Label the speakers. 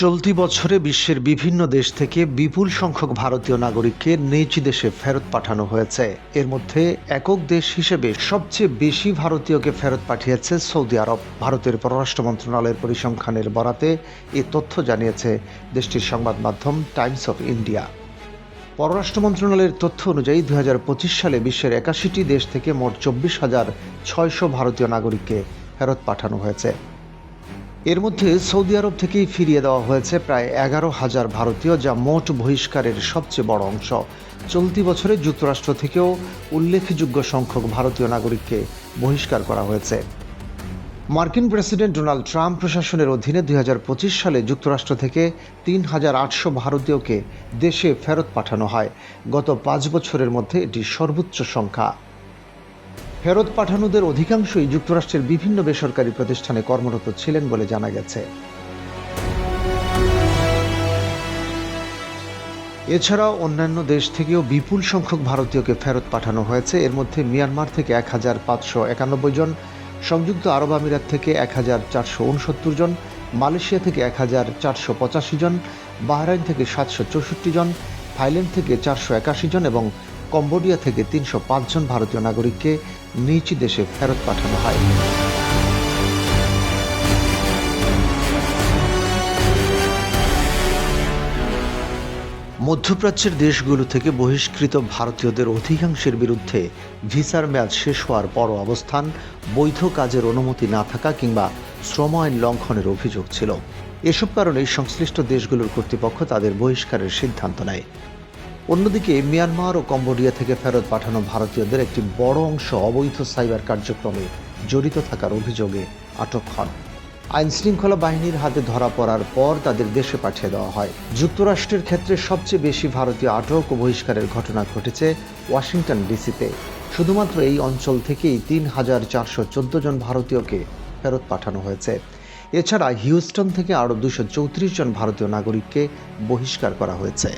Speaker 1: চলতি বছরে বিশ্বের বিভিন্ন দেশ থেকে বিপুল সংখ্যক ভারতীয় নাগরিককে নিজ দেশে ফেরত পাঠানো হয়েছে। এর মধ্যে একক দেশ হিসেবে সবচেয়ে বেশি ভারতীয়কে ফেরত পাঠিয়েছে সৌদি আরব। ভারতের পররাষ্ট্র মন্ত্রণালয়ের পরিসংখ্যানের বরাতে এ তথ্য জানিয়েছে দেশটির সংবাদ মাধ্যম টাইমস অফ ইন্ডিয়া। পররাষ্ট্র মন্ত্রণালয়ের তথ্য অনুযায়ী 2025 সালে বিশ্বের 81টি দেশ থেকে মোট 24,600 ভারতীয় নাগরিককে ফেরত পাঠানো হয়েছে। এর মধ্যে সৌদি আরব থেকেই ফিরিয়ে দেওয়া হয়েছে প্রায় 11,000 ভারতীয়, যা মোট বহিষ্কারের সবচেয়ে বড় অংশ। চলতি বছরে যুক্তরাষ্ট্র থেকেও উল্লেখযোগ্য সংখ্যক ভারতীয় নাগরিককে বহিষ্কার করা হয়েছে। মার্কিন প্রেসিডেন্ট ডোনাল্ড ট্রাম্প প্রশাসনের অধীনে 2025 সালে যুক্তরাষ্ট্র থেকে 3,800 ভারতীয়কে দেশে ফেরত পাঠানো হয়। গত 5 বছরের মধ্যে এটি সর্বোচ্চ সংখ্যা। ফেরত পাঠানোদের অধিকাংশই যুক্তরাষ্ট্রের বিভিন্ন বেসরকারি প্রতিষ্ঠানে কর্মরত ছিলেন বলে জানা গেছে। এছাড়াও অন্যান্য দেশ থেকেও বিপুল সংখ্যক ভারতীয়কে ফেরত পাঠানো হয়েছে। এর মধ্যে মিয়ানমার থেকে 1,591 জন, সংযুক্ত আরব আমিরাত থেকে 1,469 জন, মালয়েশিয়া থেকে 1,485 জন, বাহরাইন থেকে 764 জন, থাইল্যান্ড থেকে 481 জন এবং কম্বোডিয়া থেকে 305 জন ভারতীয় নাগরিককে নিজ দেশে ফেরত পাঠানো হয়। মধ্যপ্রাচ্যের দেশগুলো থেকে বহিষ্কৃত ভারতীয়দের অধিকাংশের বিরুদ্ধে ভিসার মেয়াদ শেষ হওয়ার পরও অবস্থান, বৈধ কাজের অনুমতি না থাকা কিংবা শ্রম আইন লঙ্ঘনের অভিযোগ ছিল। এসব কারণেই সংশ্লিষ্ট দেশগুলোর কর্তৃপক্ষ তাদের বহিষ্কারের সিদ্ধান্ত নেয়। অন্যদিকে মিয়ানমার ও কম্বোডিয়া থেকে ফেরত পাঠানো ভারতীয়দের একটি বড় অংশ অবৈধ সাইবার কার্যক্রমে জড়িত থাকার অভিযোগে আটক হন। আইনশৃঙ্খলা বাহিনীর হাতে ধরা পড়ার পর তাদের দেশে পাঠিয়ে দেওয়া হয়। যুক্তরাষ্ট্রের ক্ষেত্রে সবচেয়ে বেশি ভারতীয় আটক ও বহিষ্কারের ঘটনা ঘটেছে ওয়াশিংটন ডিসিতে। শুধুমাত্র এই অঞ্চল থেকেই 3,414 জন ভারতীয়কে ফেরত পাঠানো হয়েছে। এছাড়া হিউস্টন থেকে আরও 234 জন ভারতীয় নাগরিককে বহিষ্কার করা হয়েছে।